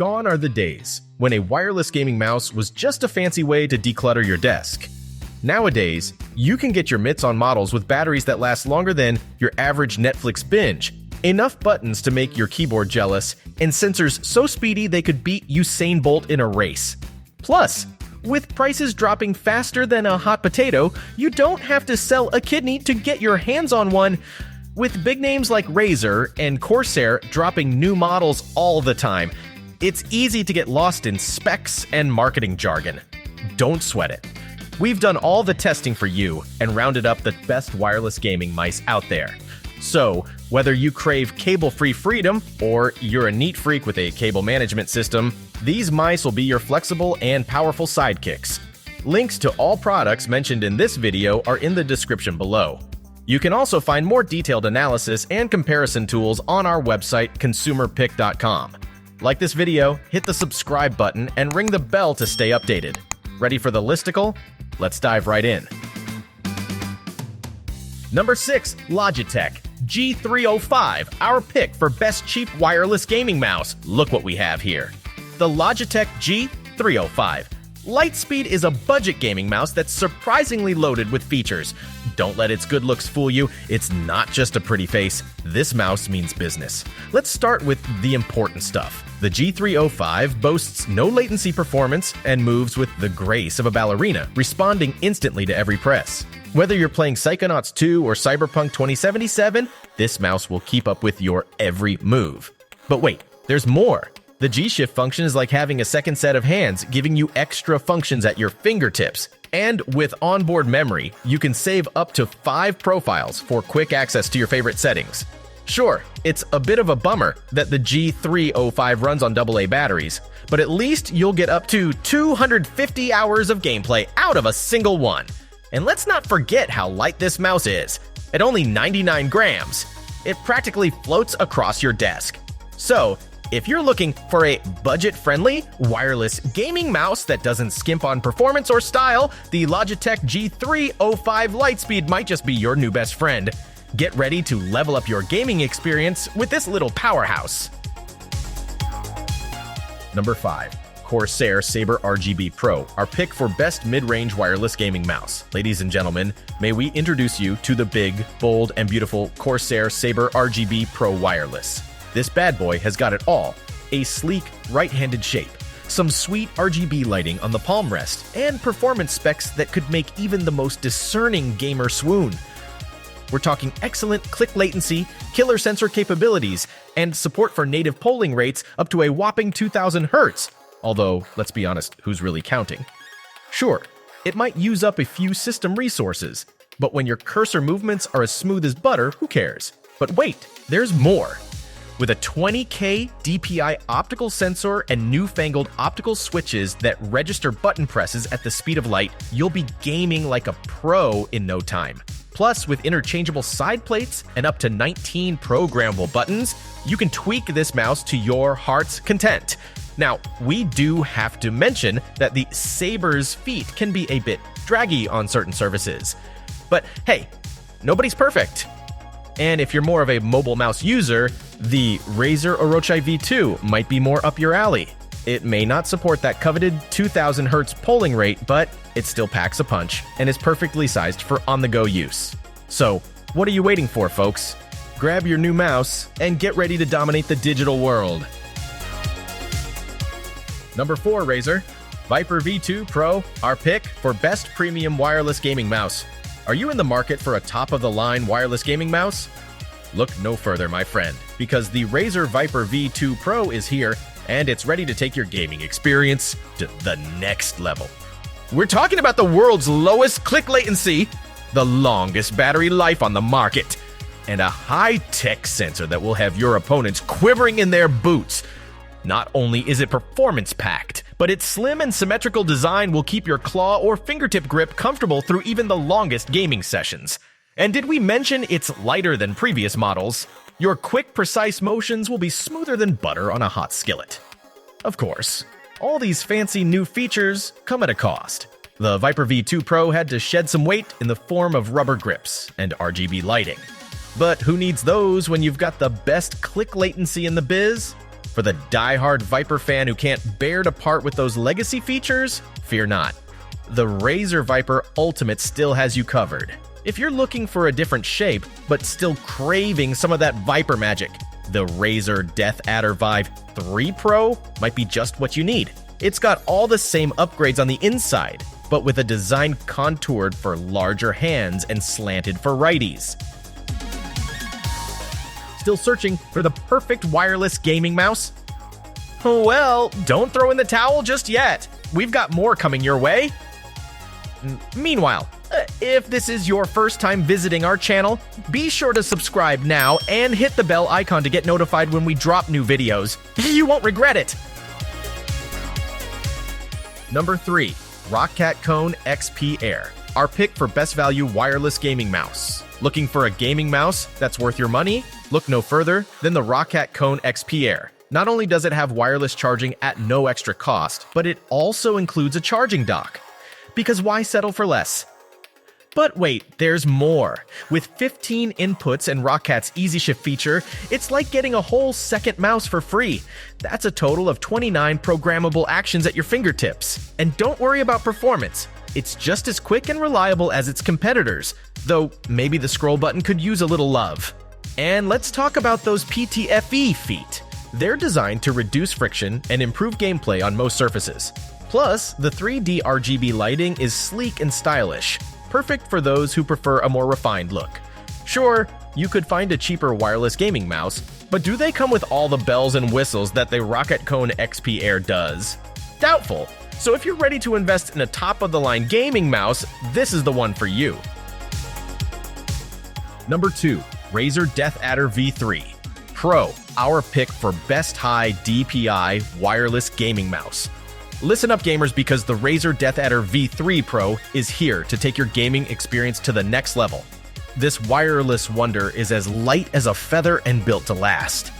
Gone are the days when a wireless gaming mouse was just a fancy way to declutter your desk. Nowadays, you can get your mitts on models with batteries that last longer than your average Netflix binge, enough buttons to make your keyboard jealous, and sensors so speedy they could beat Usain Bolt in a race. Plus, with prices dropping faster than a hot potato, you don't have to sell a kidney to get your hands on one. With big names like Razer and Corsair dropping new models all the time, it's easy to get lost in specs and marketing jargon. Don't sweat it. We've done all the testing for you and rounded up the best wireless gaming mice out there. So, whether you crave cable-free freedom or you're a neat freak with a cable management system, these mice will be your flexible and powerful sidekicks. Links to all products mentioned in this video are in the description below. You can also find more detailed analysis and comparison tools on our website, consumerpick.com. Like this video, hit the subscribe button, and ring the bell to stay updated. Ready for the listicle? Let's dive right in. Number 6. Logitech G305, our pick for best cheap wireless gaming mouse. Look what we have here. The Logitech G305. Lightspeed is a budget gaming mouse that's surprisingly loaded with features. Don't let its good looks fool you, it's not just a pretty face. This mouse means business. Let's start with the important stuff. The G305 boasts no latency performance and moves with the grace of a ballerina, responding instantly to every press. Whether you're playing Psychonauts 2 or Cyberpunk 2077, this mouse will keep up with your every move. But wait, there's more. The G-Shift function is like having a second set of hands, giving you extra functions at your fingertips. And with onboard memory, you can save up to 5 profiles for quick access to your favorite settings. Sure, it's a bit of a bummer that the G305 runs on AA batteries, but at least you'll get up to 250 hours of gameplay out of a single one. And let's not forget how light this mouse is. At only 99 grams, it practically floats across your desk. So, if you're looking for a budget-friendly, wireless gaming mouse that doesn't skimp on performance or style, the Logitech G305 Lightspeed might just be your new best friend. Get ready to level up your gaming experience with this little powerhouse. Number 5. Corsair SABRE RGB Pro, our pick for best mid-range wireless gaming mouse. Ladies and gentlemen, may we introduce you to the big, bold, and beautiful Corsair SABRE RGB Pro Wireless. This bad boy has got it all. A sleek, right-handed shape, some sweet RGB lighting on the palm rest, and performance specs that could make even the most discerning gamer swoon. We're talking excellent click latency, killer sensor capabilities, and support for native polling rates up to a whopping 2000 Hz. Although, let's be honest, who's really counting? Sure, it might use up a few system resources, but when your cursor movements are as smooth as butter, who cares? But wait, there's more. With a 20K DPI optical sensor and newfangled optical switches that register button presses at the speed of light, you'll be gaming like a pro in no time. Plus, with interchangeable side plates and up to 19 programmable buttons, you can tweak this mouse to your heart's content. Now, we do have to mention that the SABRE's feet can be a bit draggy on certain surfaces. But hey, nobody's perfect. And if you're more of a mobile mouse user, the Razer ROCCAT V2 might be more up your alley. It may not support that coveted 2000 Hz polling rate, but it still packs a punch and is perfectly sized for on-the-go use. So, what are you waiting for, folks? Grab your new mouse and get ready to dominate the digital world. Number 4, Razer Viper V2 Pro, our pick for best premium wireless gaming mouse. Are you in the market for a top-of-the-line wireless gaming mouse? Look no further, my friend, because the Razer Viper V2 Pro is here, and it's ready to take your gaming experience to the next level. We're talking about the world's lowest click latency, the longest battery life on the market, and a high-tech sensor that will have your opponents quivering in their boots. Not only is it performance-packed, but its slim and symmetrical design will keep your claw or fingertip grip comfortable through even the longest gaming sessions. And did we mention it's lighter than previous models? Your quick, precise motions will be smoother than butter on a hot skillet. Of course, all these fancy new features come at a cost. The Viper V2 Pro had to shed some weight in the form of rubber grips and RGB lighting. But who needs those when you've got the best click latency in the biz? For the die-hard Viper fan who can't bear to part with those legacy features, fear not. The Razer Viper Ultimate still has you covered. If you're looking for a different shape, but still craving some of that Viper magic, the Razer DeathAdder V3 Pro might be just what you need. It's got all the same upgrades on the inside, but with a design contoured for larger hands and slanted for righties. Still searching for the perfect wireless gaming mouse? Well, don't throw in the towel just yet. We've got more coming your way. Meanwhile, if this is your first time visiting our channel, be sure to subscribe now and hit the bell icon to get notified when we drop new videos. You won't regret it. Number 3. ROCCAT Kone XP Air, our pick for best value wireless gaming mouse. Looking for a gaming mouse that's worth your money? Look no further than the ROCCAT Kone XP Air. Not only does it have wireless charging at no extra cost, but it also includes a charging dock. Because why settle for less? But wait, there's more. With 15 inputs and ROCCAT's Easy Shift feature, it's like getting a whole second mouse for free. That's a total of 29 programmable actions at your fingertips. And don't worry about performance. It's just as quick and reliable as its competitors, though maybe the scroll button could use a little love. And let's talk about those PTFE feet. They're designed to reduce friction and improve gameplay on most surfaces. Plus, the 3D RGB lighting is sleek and stylish, perfect for those who prefer a more refined look. Sure, you could find a cheaper wireless gaming mouse, but do they come with all the bells and whistles that the ROCCAT Kone XP Air does? Doubtful. So if you're ready to invest in a top-of-the-line gaming mouse, this is the one for you. Number 2. Razer DeathAdder V3 Pro, our pick for best high DPI wireless gaming mouse. Listen up, gamers, because the Razer DeathAdder V3 Pro is here to take your gaming experience to the next level. This wireless wonder is as light as a feather and built to last.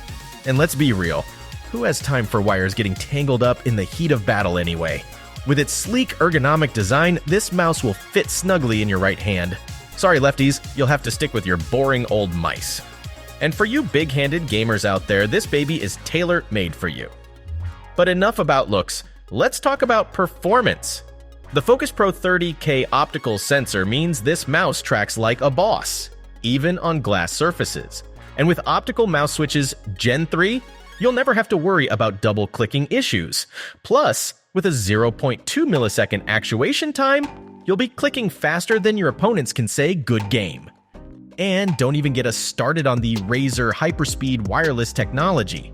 And let's be real, who has time for wires getting tangled up in the heat of battle anyway? With its sleek ergonomic design, this mouse will fit snugly in your right hand. Sorry, lefties, you'll have to stick with your boring old mice. And for you big-handed gamers out there, this baby is tailor-made for you. But enough about looks. Let's talk about performance. The Focus Pro 30K optical sensor means this mouse tracks like a boss, even on glass surfaces. And with optical mouse switches Gen 3, you'll never have to worry about double-clicking issues. Plus, with a 0.2 millisecond actuation time, you'll be clicking faster than your opponents can say good game. And don't even get us started on the Razer Hyperspeed wireless technology.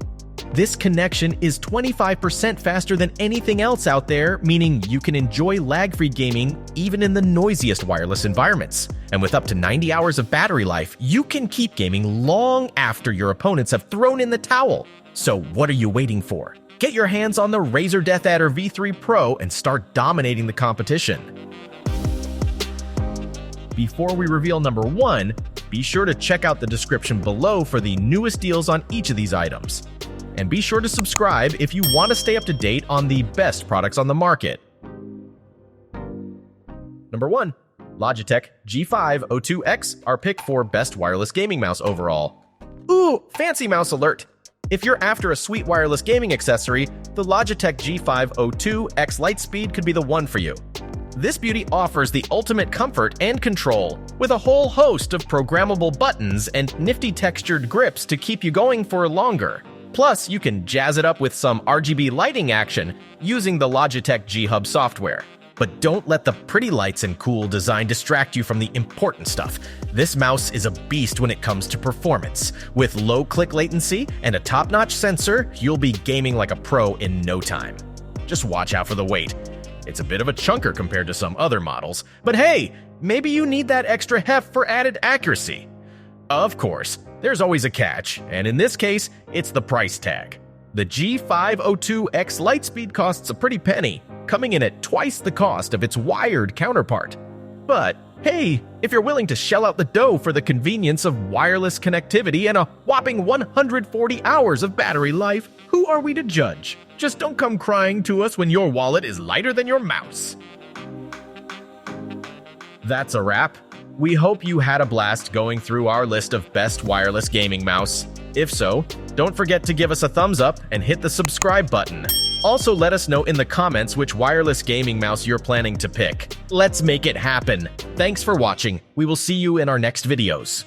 This connection is 25% faster than anything else out there, meaning you can enjoy lag-free gaming even in the noisiest wireless environments. And with up to 90 hours of battery life, you can keep gaming long after your opponents have thrown in the towel. So what are you waiting for? Get your hands on the Razer DeathAdder V3 Pro and start dominating the competition. Before we reveal number 1, be sure to check out the description below for the newest deals on each of these items. And be sure to subscribe if you want to stay up to date on the best products on the market. Number 1. Logitech G502 X, our pick for best wireless gaming mouse overall. Ooh, fancy mouse alert! If you're after a sweet wireless gaming accessory, the Logitech G502 X Lightspeed could be the one for you. This beauty offers the ultimate comfort and control, with a whole host of programmable buttons and nifty textured grips to keep you going for longer. Plus, you can jazz it up with some RGB lighting action using the Logitech G Hub software. But don't let the pretty lights and cool design distract you from the important stuff. This mouse is a beast when it comes to performance. With low click latency and a top-notch sensor, you'll be gaming like a pro in no time. Just watch out for the weight. It's a bit of a chunker compared to some other models, but hey, maybe you need that extra heft for added accuracy. Of course, there's always a catch, and in this case, it's the price tag. The G502 X Lightspeed costs a pretty penny, coming in at twice the cost of its wired counterpart. But hey, if you're willing to shell out the dough for the convenience of wireless connectivity and a whopping 140 hours of battery life, who are we to judge? Just don't come crying to us when your wallet is lighter than your mouse. That's a wrap. We hope you had a blast going through our list of best wireless gaming mouse. If so, don't forget to give us a thumbs up and hit the subscribe button. Also, let us know in the comments which wireless gaming mouse you're planning to pick. Let's make it happen. Thanks for watching. We will see you in our next videos.